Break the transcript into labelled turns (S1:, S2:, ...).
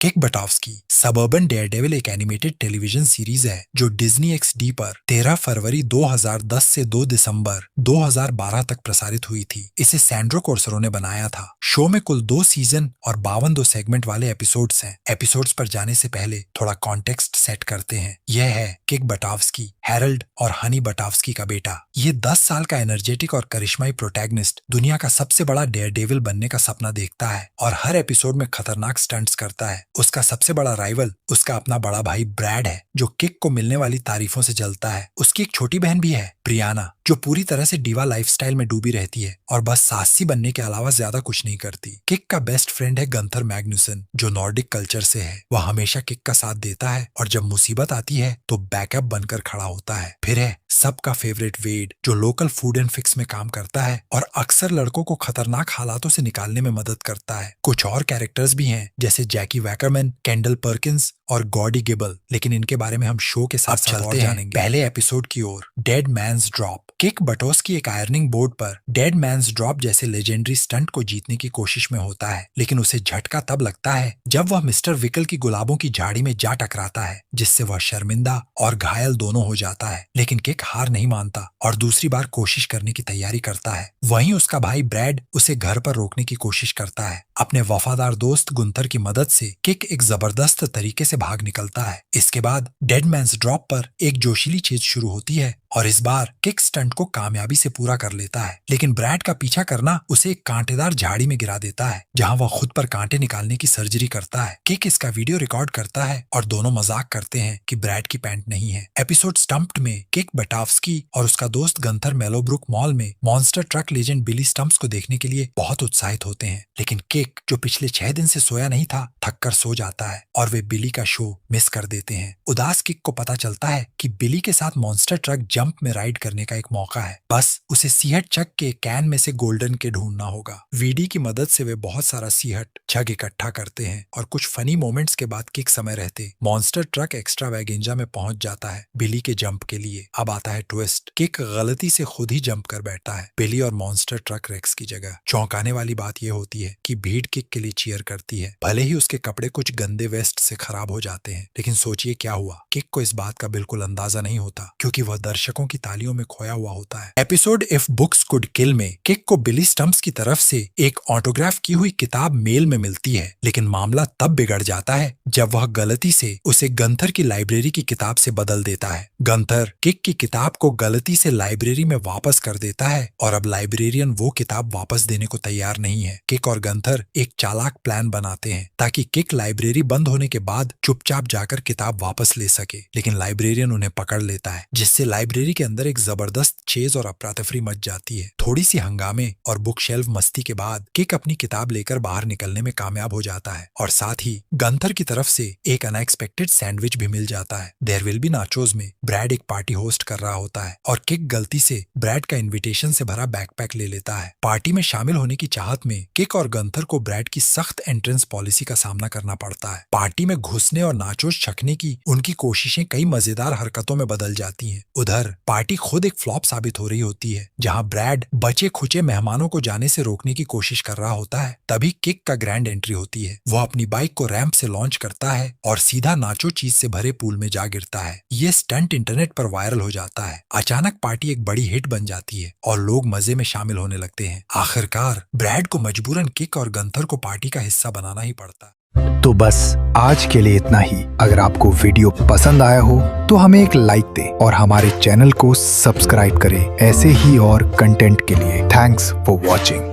S1: Kick बटाव्स्की suburban Daredevil एक animated television series है जो डिज्नी XD पर 13 फरवरी 2010 से 2 दिसंबर 2012 तक प्रसारित हुई थी। इसे सैंड्रो कोर्सरो ने बनाया था। शो में कुल 2 सीजन और 52 सेगमेंट वाले एपिसोड्स हैं। एपिसोड्स पर जाने से पहले थोड़ा कॉन्टेक्स्ट सेट करते हैं। यह है किक बटाव्स्की, हैरोल्ड और हनी बटाव्स्की का बेटा। ये 10 साल का एनर्जेटिक और करिश्माई प्रोटैगनिस्ट दुनिया का सबसे बड़ा डेयरडेविल बनने का सपना देखता है और हर एपिसोड में खतरनाक स्टंट्स करता है। उसका सबसे बड़ा राइवल उसका अपना बड़ा भाई ब्रैड है जो किक को मिलने वाली तारीफों से जलता है। उसकी एक छोटी बहन भी है, ब्रियाना, जो पूरी तरह से डिवा लाइफस्टाइल में डूबी रहती है और बस साहसी बनने के अलावा ज्यादा कुछ नहीं करती। किक का बेस्ट फ्रेंड है गंथर मैग्नुसन जो नॉर्डिक कल्चर से है। वह हमेशा किक का साथ देता है और जब मुसीबत आती है तो बैकअप बनकर खड़ा होता है। फिर है सबका फेवरेट वेड जो लोकल फूड एंड फिक्स में काम करता है और अक्सर लड़कों को खतरनाक हालातों से निकालने में मदद करता है। कुछ और कैरेक्टर्स भी हैं जैसे जैकी वैकरमैन, केंडल पर्किंस और गॉडी गिबल, लेकिन इनके बारे में हम शो के साथ चलते हैं पहले एपिसोड की ओर। Dead man's drop. Kick Buttowski एक आयरनिंग बोर्ड पर डेड मैन्स ड्रॉप जैसे लेजेंडरी स्टंट को जीतने की कोशिश में होता है, लेकिन उसे झटका तब लगता है जब वह मिस्टर विकल की गुलाबों की झाड़ी में जा टकराता है, जिससे वह शर्मिंदा और घायल दोनों हो जाता है। लेकिन किक हार नहीं मानता और दूसरी बार कोशिश करने की तैयारी करता है। वहीं उसका भाई ब्रैड उसे घर पर रोकने की कोशिश करता है। अपने वफादार दोस्त गुंथर की मदद से किक एक जबरदस्त तरीके से भाग निकलता है। इसके बाद डेड मैन्स ड्रॉप पर एक जोशीली चीज शुरू होती है और इस बार किक स्टंट को कामयाबी से पूरा कर लेता है, लेकिन ब्रैड का पीछा करना उसे एक कांटेदार झाड़ी में गिरा देता है जहां वह खुद पर कांटे निकालने की सर्जरी करता है। किक इसका वीडियो रिकॉर्ड करता है और दोनों मजाक करते हैं कि ब्रैड की पैंट नहीं है। एपिसोड स्टंप्ड में किक बटाव्स्की और उसका दोस्त गंथर मेलोब्रुक मॉल में मॉन्स्टर ट्रक लेजेंड बिली स्टम्प्स को देखने के लिए बहुत उत्साहित होते हैं, लेकिन किक जो पिछले 6 दिन से सोया नहीं था थक कर सो जाता है और वे बिली का शो मिस कर देते हैं। उदास किक को पता चलता है कि बिली के साथ मॉन्स्टर ट्रक जंप में राइड करने का एक मौका है, बस उसे सीहट चक के कैन में से गोल्डन के ढूंढना होगा। वीडी की मदद से वे बहुत सारा सीहट चक इकट्ठा करते हैं और कुछ फनी मोमेंट्स के बाद किक समय रहते मॉन्स्टर ट्रक एक्स्ट्रा वैगेंजा में पहुंच जाता है बिली के जंप के लिए। अब आता है ट्विस्ट, किक गलती से खुद ही जंप कर बैठता है बिली और मॉन्स्टर ट्रक रेक्स की जगह। चौंकाने वाली बात यह होती है कि भीड़ किक के लिए चीयर करती है, भले ही उसके कपड़े कुछ गंदे वेस्ट से खराब हो जाते हैं, लेकिन सोचिए क्या हुआ। किक को इस बात का बिल्कुल अंदाजा नहीं होता क्योंकि वह दर्शकों की तालियों में खोया हुआ होता है। एपिसोड इफ बुक्स कुड किल में किक को बिली स्टम्प्स की तरफ से एक ऑटोग्राफ की हुई किताब मेल में मिलती है, लेकिन मामला तब बिगड़ जाता है जब वह गलती से उसे गंथर की लाइब्रेरी की किताब से बदल देता है। गंथर किक की किताब को गलती से लाइब्रेरी में वापस कर देता है और अब लाइब्रेरियन वो किताब वापस देने को तैयार नहीं है। किक और गंथर एक चालाक प्लान बनाते हैं ताकि किक लाइब्रेरी बंद होने के बाद चुपचाप जाकर किताब वापस ले सके, लेकिन लाइब्रेरियन उन्हें पकड़ लेता है, जिससे लाइब्रेरी के अंदर एक जबरदस्त चेज और अफरा-तफरी मच जाती है। थोड़ी सी हंगामे और बुक शेल्फ मस्ती के बाद किक अपनी किताब लेकर बाहर निकलने में कामयाब हो जाता है और साथ ही गंथर की तरफ से एक अनएक्सपेक्टेड सैंडविच भी मिल जाता है। देयर विल बी नाचोस में ब्रैड एक पार्टी होस्ट कर रहा होता है और किक गलती से ब्रैड का इन्विटेशन से भरा बैकपैक ले लेता है। पार्टी में शामिल होने की चाहत में किक और गंथर को ब्रैड की सख्त एंट्रेंस पॉलिसी का सामना करना पड़ता है। पार्टी में घुसने और नाचोस छकने की उनकी कोशिशें कई मजेदार हरकतों में बदल जाती हैं। उधर पार्टी खुद एक फ्लॉप साबित हो रही होती है जहां ब्रैड बचे खुचे मेहमानों को जाने से रोकने की कोशिश कर रहा होता है। तभी किक का ग्रैंड एंट्री होती है। वह अपनी बाइक को रैंप से लॉन्च करता है और सीधा नाचो चीज से भरे पूल में जा गिरता है। ये स्टंट इंटरनेट पर वायरल हो जाता है। अचानक पार्टी एक बड़ी हिट बन जाती है और लोग मजे में शामिल होने लगते हैं। आखिरकार ब्रैड को मजबूरन किक और गंथर को पार्टी का हिस्सा बनाना ही पड़ता है।
S2: तो बस आज के लिए इतना ही। अगर आपको वीडियो पसंद आया हो तो हमें एक लाइक दें और हमारे चैनल को सब्सक्राइब करें ऐसे ही और कंटेंट के लिए। Thanks for watching.